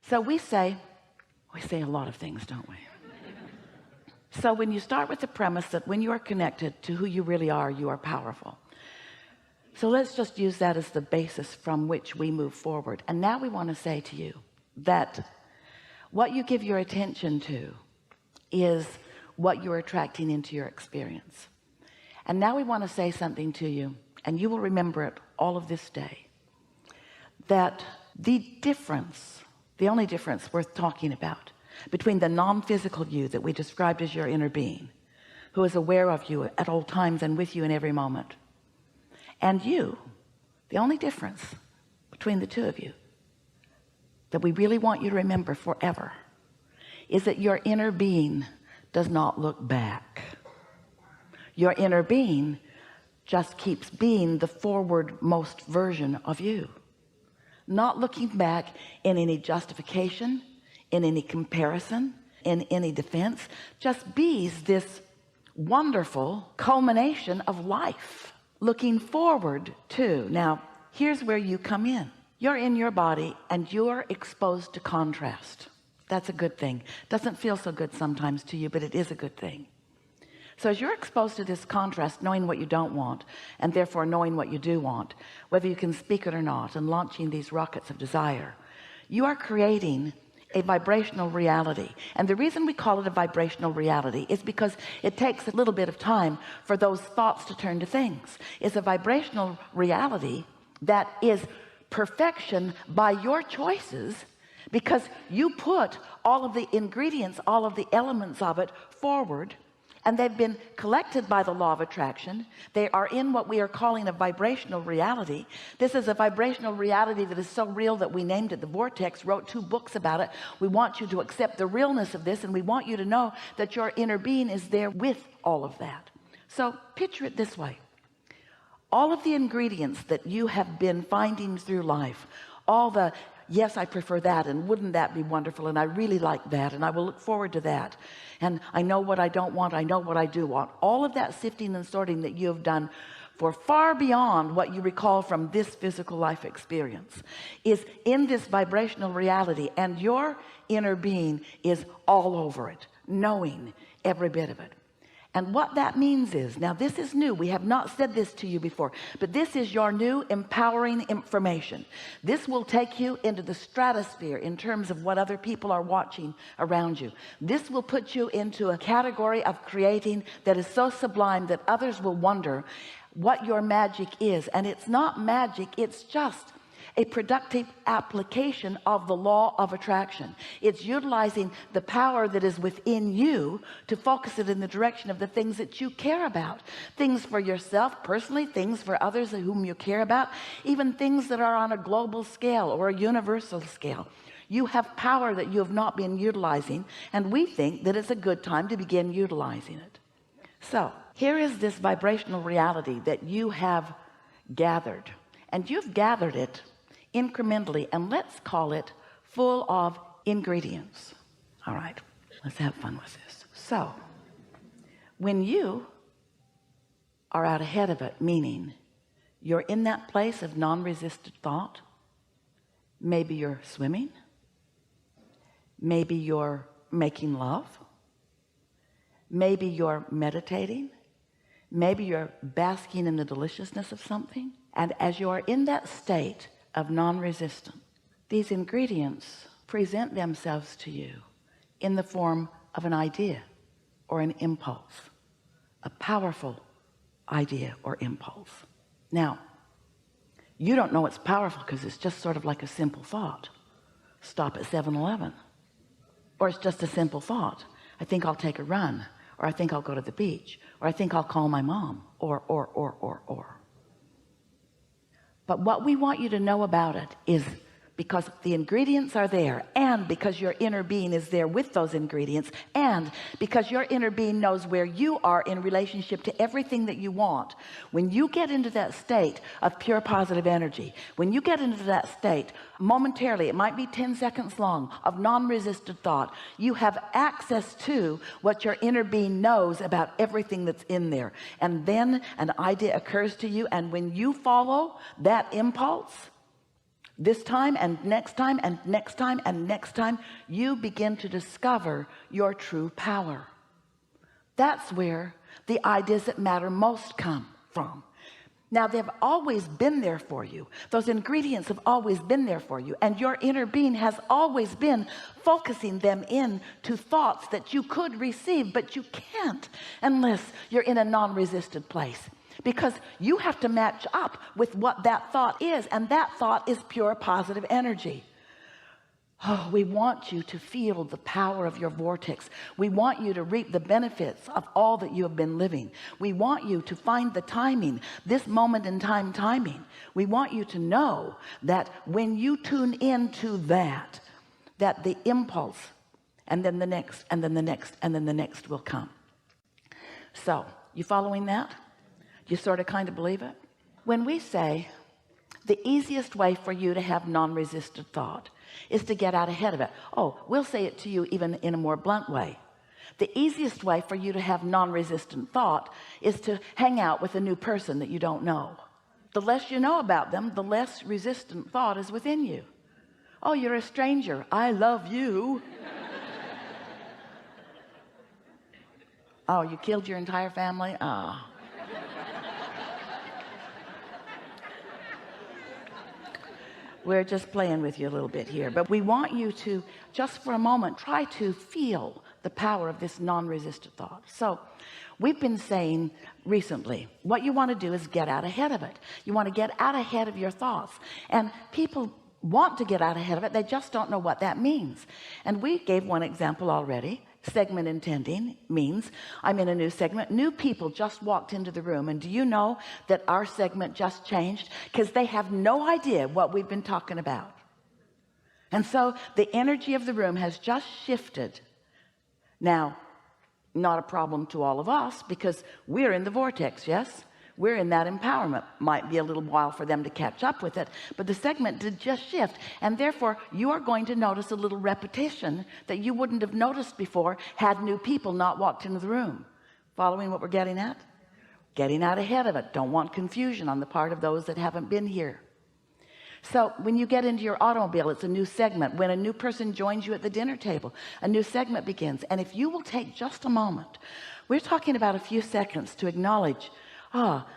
So we say a lot of things, don't we? So when you start with the premise that when you are connected to who you really are, you are powerful. So let's just use that as the basis from which we move forward. And now we want to say to you that what you give your attention to is what you're attracting into your experience. And now we want to say something to you, and you will remember it all of this day, that the difference, the only difference worth talking about between the non-physical you that we described as your inner being, who is aware of you at all times and with you in every moment, and you, the only difference between the two of you that we really want you to remember forever is that your inner being does not look back. Your inner being just keeps being the forward-most version of you, not looking back in any justification, in any comparison, in any defense, just bees this wonderful culmination of life, looking forward to. Now, here's where you come in. You're in your body and you're exposed to contrast. That's a good thing. Doesn't feel so good sometimes to you, but it is a good thing. So as you're exposed to this contrast, knowing what you don't want, and therefore knowing what you do want, whether you can speak it or not, and launching these rockets of desire, you are creating a vibrational reality. And the reason we call it a vibrational reality is because it takes a little bit of time for those thoughts to turn to things. It's a vibrational reality that is perfection by your choices, because you put all of the ingredients, all of the elements of it forward, and they've been collected by the law of attraction. They are in what we are calling a vibrational reality. This is a vibrational reality that is so real that we named it the Vortex, wrote 2 books about it. We want you to accept the realness of this, and we want you to know that your inner being is there with all of that. So picture it this way. All of the ingredients that you have been finding through life, all the yes, I prefer that, and wouldn't that be wonderful, and I really like that, and I will look forward to that, and I know what I don't want, I know what I do want. All of that sifting and sorting that you have done for far beyond what you recall from this physical life experience is in this vibrational reality, and your inner being is all over it, knowing every bit of it. And what that means is, now this is new, we have not said this to you before, but this is your new empowering information. This will take you into the stratosphere in terms of what other people are watching around you. This will put you into a category of creating that is so sublime that others will wonder what your magic is. And it's not magic, it's just a productive application of the law of attraction. It's utilizing the power that is within you to focus it in the direction of the things that you care about, things for yourself personally, things for others whom you care about, even things that are on a global scale or a universal scale. You have power that you have not been utilizing, and we think that it's a good time to begin utilizing it. So here is this vibrational reality that you have gathered, and you've gathered it incrementally, and let's call it full of ingredients. All right, let's have fun with this. So when you are out ahead of it, meaning you're in that place of non-resistant thought, maybe you're swimming, maybe you're making love, maybe you're meditating, maybe you're basking in the deliciousness of something, and as you are in that state of non-resistance, these ingredients present themselves to you in the form of an idea or an impulse, a powerful idea or impulse. Now, you don't know it's powerful because it's just sort of like a simple thought. Stop at 7-Eleven. Or it's just a simple thought. I think I'll take a run, or I think I'll go to the beach, or I think I'll call my mom, or. But what we want you to know about it is, because the ingredients are there, and because your inner being is there with those ingredients, and because your inner being knows where you are in relationship to everything that you want, when you get into that state of pure positive energy, when you get into that state momentarily, it might be 10 seconds long, of non-resistant thought, you have access to what your inner being knows about everything that's in there. And then an idea occurs to you, and when you follow that impulse, this time and next time and next time and next time, you begin to discover your true power. That's where the ideas that matter most come from. Now, they've always been there for you. Those ingredients have always been there for you, and your inner being has always been focusing them in to thoughts that you could receive, but you can't unless you're in a non-resistant place, because you have to match up with what that thought is, and that thought is pure positive energy. Oh, we want you to feel the power of your vortex. We want you to reap the benefits of all that you have been living. We want you to find the timing, this moment in time timing. We want you to know that when you tune into that the impulse, and then the next, and then the next, and then the next will come. So, you following that? You sort of kind of believe it? When we say the easiest way for you to have non-resistant thought is to get out ahead of it. Oh, we'll say it to you even in a more blunt way. The easiest way for you to have non-resistant thought is to hang out with a new person that you don't know. The less you know about them, the less resistant thought is within you. Oh, you're a stranger. I love you. Oh, you killed your entire family? Ah. We're just playing with you a little bit here, but we want you to just for a moment try to feel the power of this non-resistant thought. So we've been saying recently, what you want to do is get out ahead of it. You want to get out ahead of your thoughts, and people want to get out ahead of it. They just don't know what that means. And we gave one example already. Segment intending means I'm in a new segment. New people just walked into the room, and do you know that our segment just changed? Because they have no idea what we've been talking about. And so the energy of the room has just shifted. Now, not a problem to all of us, because we're in the vortex. Yes, we're in that empowerment. Might be a little while for them to catch up with it, but the segment did just shift, and therefore you are going to notice a little repetition that you wouldn't have noticed before had new people not walked into the room. Following what we're getting at? Getting out ahead of it. Don't want confusion on the part of those that haven't been here. So when you get into your automobile, it's a new segment. When a new person joins you at the dinner table, a new segment begins. And if you will take just a moment, we're talking about a few seconds to acknowledge,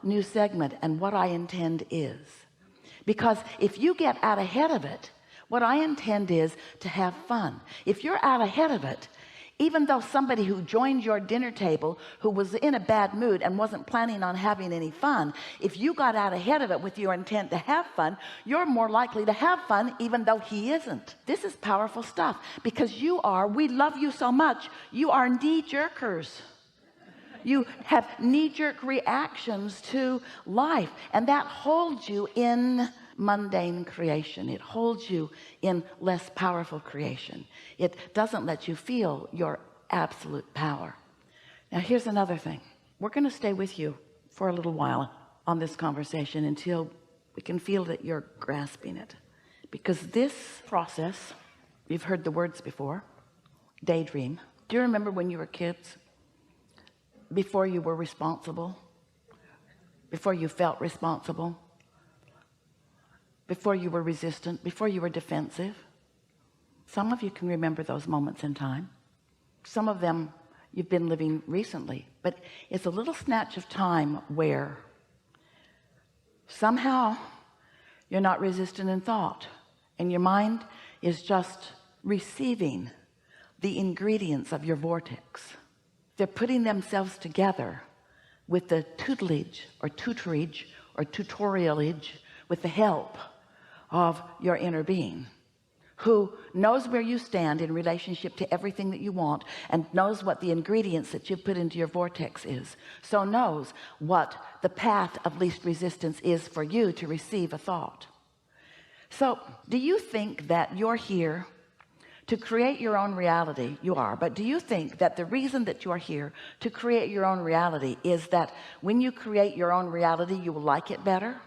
new segment, and what I intend is. Because if you get out ahead of it, what I intend is to have fun. If you're out ahead of it, even though somebody who joined your dinner table who was in a bad mood and wasn't planning on having any fun, if you got out ahead of it with your intent to have fun, you're more likely to have fun even though he isn't. This is powerful stuff, because we love you so much, you are knee-jerkers. You have knee-jerk reactions to life, and that holds you in mundane creation. It holds you in less powerful creation. It doesn't let you feel your absolute power. Now, here's another thing. We're going to stay with you for a little while on this conversation until we can feel that you're grasping it, because this process, you've heard the words before. Daydream. Do you remember when you were kids? Before you were responsible, before you felt responsible, before you were resistant, before you were defensive. Some of you can remember those moments in time. Some of them you've been living recently, but it's a little snatch of time where somehow you're not resistant in thought, and your mind is just receiving the ingredients of your vortex. They're putting themselves together with the tutelage or tutorialage, with the help of your inner being, who knows where you stand in relationship to everything that you want, and knows what the ingredients that you put into your vortex is, so knows what the path of least resistance is for you to receive a thought. So do you think that you're here to create your own reality? You are. But do you think that the reason that you are here to create your own reality is that when you create your own reality, you will like it better?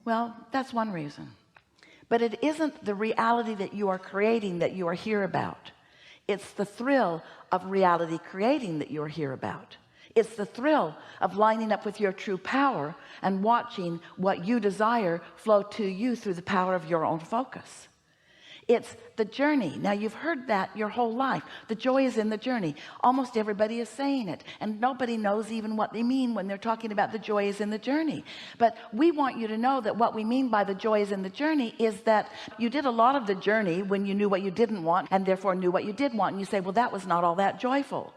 Well, that's one reason. But it isn't the reality that you are creating that you are here about. It's the thrill of reality creating that you are here about. It's the thrill of lining up with your true power and watching what you desire flow to you through the power of your own focus. It's the journey. Now, you've heard that your whole life. The joy is in the journey. Almost everybody is saying it, and nobody knows even what they mean when they're talking about the joy is in the journey. But we want you to know that what we mean by the joy is in the journey is that you did a lot of the journey when you knew what you didn't want and therefore knew what you did want. And you say, well, that was not all that joyful.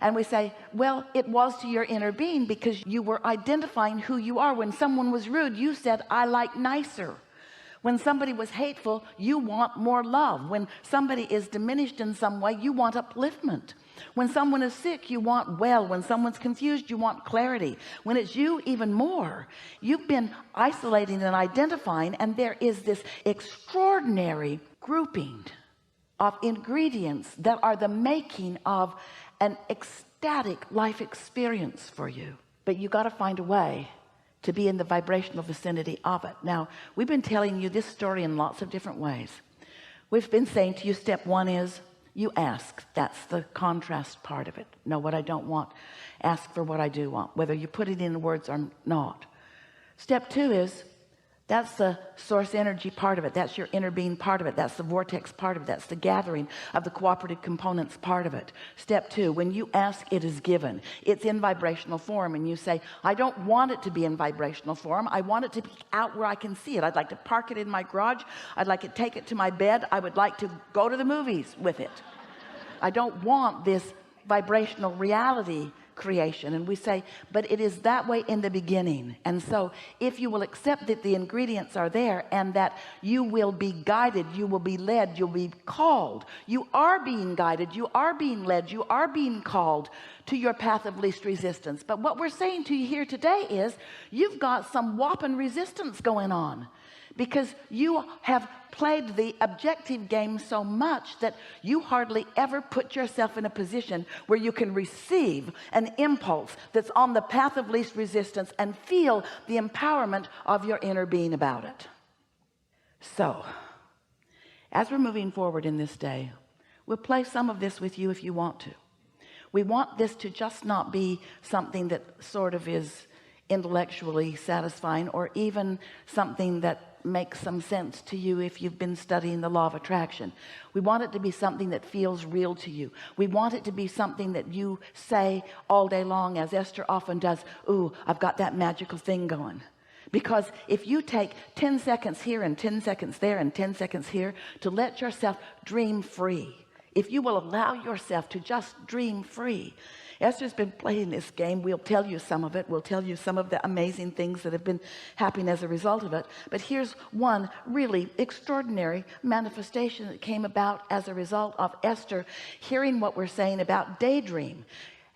And we say, well, it was to your inner being, because you were identifying who you are. When someone was rude, you said, I like nicer. When somebody was hateful, you want more love. When somebody is diminished in some way, you want upliftment. When someone is sick, you want well. When someone's confused, you want clarity. When it's you, even more. You've been isolating and identifying, and there is this extraordinary grouping of ingredients that are the making of an ecstatic life experience for you. But you got to find a way to be in the vibrational vicinity of it. Now, we've been telling you this story in lots of different ways. We've been saying to you, step one is you ask. That's the contrast part of it. Know what I don't want. Ask for what I do want, whether you put it in words or not. Step two is, that's the source energy part of it. That's your inner being part of it. That's the vortex part of it. That's the gathering of the cooperative components part of it. Step two, when you ask, it is given. It's in vibrational form, and you say, I don't want it to be in vibrational form. I want it to be out where I can see it. I'd like to park it in my garage. I'd like to take it to my bed. I would like to go to the movies with it. I don't want this vibrational reality creation. And we say, but it is that way in the beginning. And so if you will accept that the ingredients are there, and that you will be guided, you will be led, you'll be called, you are being guided, you are being led, you are being called to your path of least resistance. But what we're saying to you here today is, you've got some whopping resistance going on, because you have played the objective game so much that you hardly ever put yourself in a position where you can receive an impulse that's on the path of least resistance and feel the empowerment of your inner being about it. So as we're moving forward in this day, we'll play some of this with you if you want to. We want this to just not be something that sort of is intellectually satisfying, or even something that makes some sense to you if you've been studying the law of attraction. We want it to be something that feels real to you. We want it to be something that you say all day long, as Esther often does, ooh, I've got that magical thing going. Because if you take 10 seconds here and 10 seconds there and 10 seconds here to let yourself dream free, if you will allow yourself to just dream free. Esther's been playing this game. We'll tell you some of it. We'll tell you some of the amazing things that have been happening as a result of it. But here's one really extraordinary manifestation that came about as a result of Esther hearing what we're saying about daydream.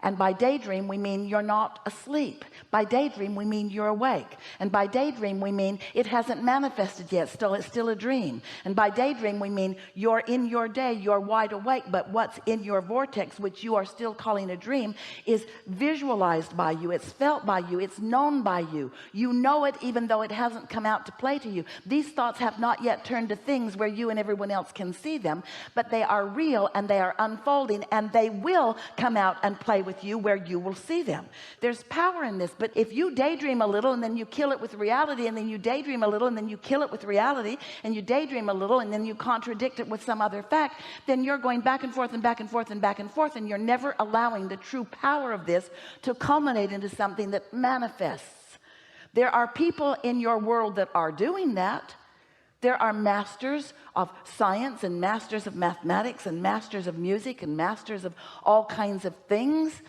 And by daydream, we mean you're not asleep. By daydream, we mean you're awake. And by daydream, we mean it hasn't manifested yet. It's still a dream. And by daydream, we mean you're in your day, you're wide awake, but what's in your vortex, which you are still calling a dream, is visualized by you. It's felt by you. It's known by you. You know it even though it hasn't come out to play to you. These thoughts have not yet turned to things where you and everyone else can see them, but they are real and they are unfolding, and they will come out and play with you where you will see them. There's power in this. But if you daydream a little and then you kill it with reality, and then you daydream a little and then you kill it with reality, and you daydream a little and then you contradict it with some other fact, then you're going back and forth and back and forth and back and forth, and you're never allowing the true power of this to culminate into something that manifests. There are people in your world that are doing that. There are masters of science and masters of mathematics and masters of music and masters of all kinds of things.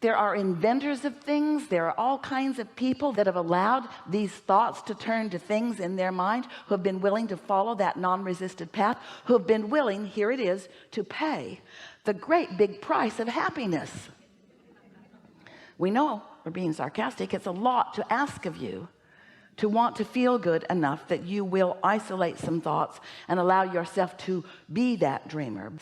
There are inventors of things. There are all kinds of people that have allowed these thoughts to turn to things in their mind, who have been willing to follow that non-resisted path, who have been willing, here it is, to pay the great big price of happiness. We know, we're being sarcastic, it's a lot to ask of you to want to feel good enough that you will isolate some thoughts and allow yourself to be that dreamer.